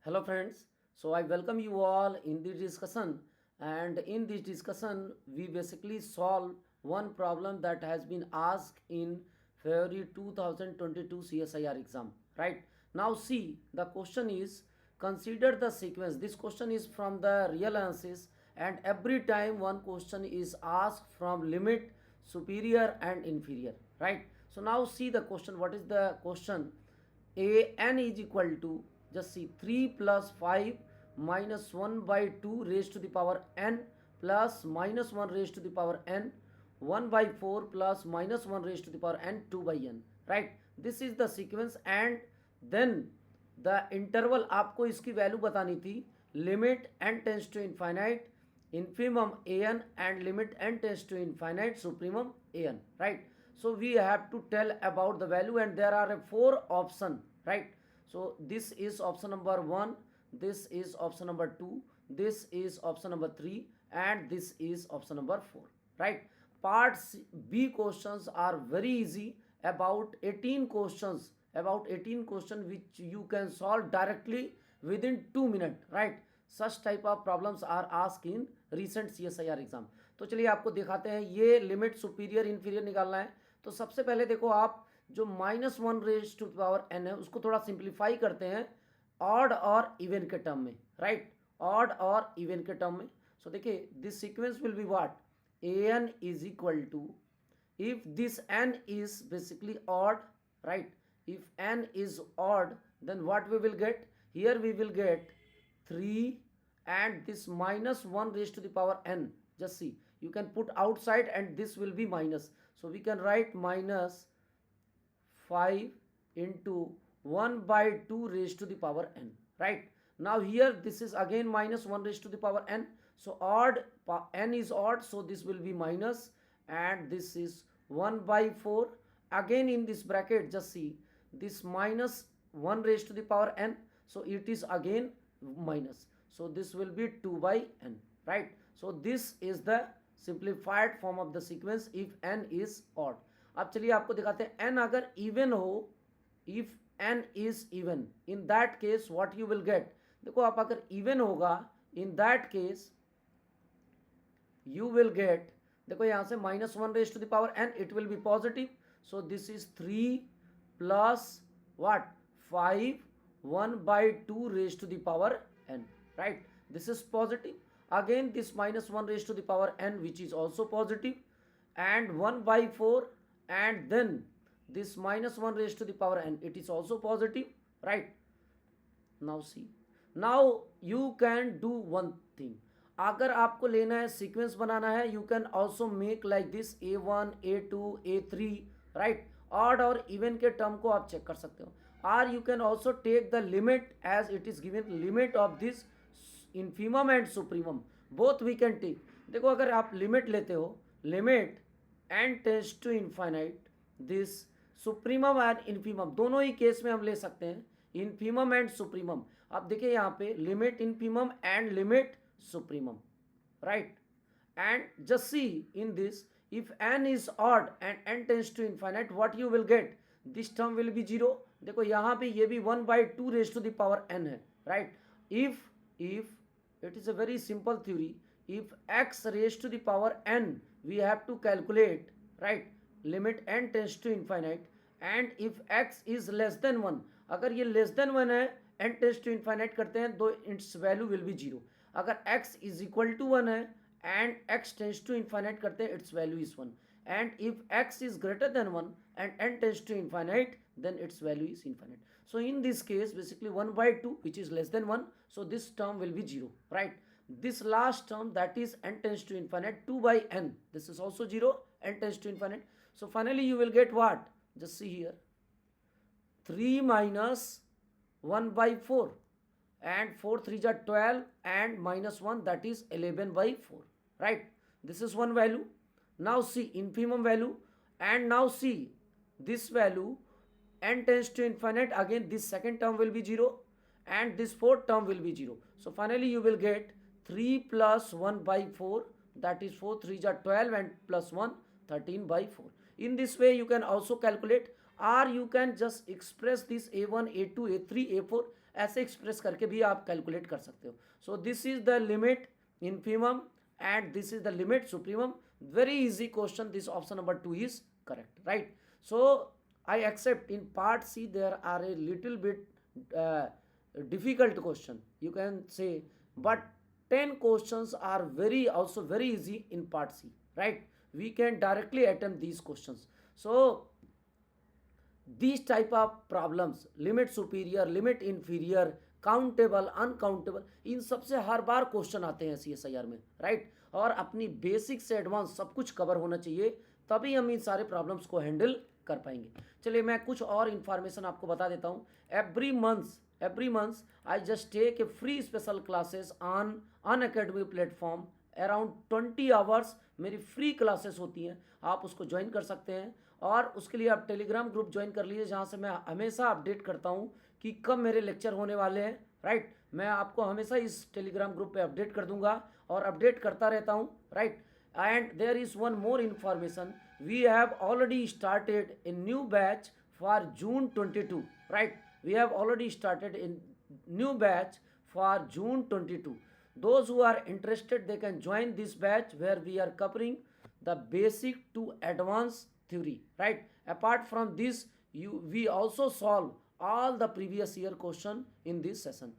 Hello friends, so I welcome you all in this discussion, and in this discussion we basically solve one problem that has been asked in February 2022 CSIR exam. Right now, see, the question is, consider the sequence. This question is from the real analysis, and every time one question is asked from limit, superior and inferior. Right, so now see the question. What is the question? A n is equal to, just see, 3 plus 5 minus 1 by 2 raised to the power n plus minus 1 raised to the power n, 1 by 4 plus minus 1 raised to the power n, 2 by n. Right, this is the sequence. And then the interval आपको इसकी value बतानी थी, limit n tends to infinite infimum an and limit n tends to infinite supremum an. Right, so we have to tell about the value, and there are four option. Right, so this is option number 1, this is option number 2, this is option number 3, and this is option number 4. Right, part B questions are very easy, about 18 questions, which you can solve directly within 2 minutes. Right, such type of problems are asked in recent CSIR exam. तो चलिए आपको दिखाते हैं. ये limit superior inferior निकालना है. तो सबसे पहले देखो, आप जो -1 रेज टू पावर n है उसको थोड़ा सिंप्लीफाई करते हैं ऑड और इवन के टर्म में. राइट, ऑड और इवन के टर्म में. सो देखिए, this sequence will be what, an is equal to, if this n is basically odd. Right, if n is odd, then what we will get here? We will get 3 and this -1 raised to the power n. Just see, you can put outside and this will be minus, so we can write -5 into 1 by 2 raised to the power n. Right, now here this is again -1 raised to the power n, so odd, n is odd, so this will be minus, and this is 1 by 4. Again in this bracket, just see, this -1 raised to the power n, so it is again minus, so this will be 2 by n. Right, so this is the simplified form of the sequence if n is odd. अब चलिए आपको दिखाते हैं n अगर even हो, if n is even, in that case what you will get. देखो, आप अगर even होगा, in that case you will get, देखो यहाँ से -1 raised to the power n, it will be positive, so this is 3 plus what, 5, 1 by 2 raised to the power n. Right, this is positive. Again this -1 raised to the power n, which is also positive, and 1 by 4, and then this -1 raised to the power n, it is also positive. Right, now see, now you can do one thing. अगर आपको लेना है, sequence बनाना है, you can also make like this, a1 a2 a3. Right, odd और even के term को आप check कर सकते हो. Or you can also take the limit as it is given, limit of this infimum and supremum, both we can take. देखो, अगर आप लिमिट लेते हो, limit n tends to infinite, this supremum and infimum, दोनों ही case में हम ले सकते हैं, इन्फीमम एंड सुप्रीमम. अब देखिए यहाँ पे limit infimum and limit supremum. Right, and just see in this, if n is odd and n tends to infinite, what you will get, this term will be 0. देखो यहाँ पे ये भी 1 by 2 raised to the power n है. Right, if it is a very simple theory, if x raised to the power n, we have to calculate. Right, limit n tends to infinite, and if x is less than 1, अगर ये less than 1 है, n tends to infinite करते हैं तो its value will be 0. अगर x is equal to 1 है and x tends to infinite करते हैं, its value is 1. And if x is greater than 1 and n tends to infinite, then its value is infinite. So in this case, basically 1 by 2, which is less than 1, so this term will be 0. Right, this last term, that is n tends to infinite, 2 by n, this is also 0, n tends to infinite. So finally you will get what, just see here, 3 minus 1 by 4, and 4 3 are 12, and -1, that is 11 by 4. Right, this is one value. Now see infimum value, and now see this value, n tends to infinite, again this second term will be 0, and this fourth term will be 0. So finally you will get 3 plus 1 by 4, that is 4 3 are 12, and plus 1, 13 by 4. In this way you can also calculate, or you can just express this a1 a2 a3 a4 ऐसे express करके भी आप calculate कर सकते हो. So this is the limit infimum and this is the limit supremum. Very easy question. This option number 2 is correct, right? So I accept in part C there are a little bit uh, difficult question, you can say, but 10 questions are also very easy in part C, right? We can directly attempt these questions. So these type of problems, limit superior, limit inferior, countable, uncountable, इन सबसे हर बार question आते हैं CSIR में, right? और अपनी basic से advance सब कुछ कवर होना चाहिए, तभी हम इन सारे प्रॉब्लम्स को हैंडल कर पाएंगे. चलिए मैं कुछ और इन्फॉर्मेशन आपको बता देता हूँ. Every month I just take a free special classes on Unacademy platform. Around 20 hours मेरी फ्री क्लासेस होती हैं, आप उसको ज्वाइन कर सकते हैं. और उसके लिए आप टेलीग्राम ग्रुप ज्वाइन कर लीजिए, जहाँ से मैं हमेशा अपडेट करता हूँ कि कब मेरे लेक्चर होने वाले हैं, राइट? मैं आपको हमेशा इस टेलीग्राम ग्रुप पे अपडेट कर दूंगा और अपडेट करता रहता हूँ, right? And there is one more information, we have already started a new batch for June 22, right? We have already started a new batch for June 22. Those who are interested, they can join this batch where we are covering the basic to advanced theory, right? Apart from this, we also solve all the previous year question in this session.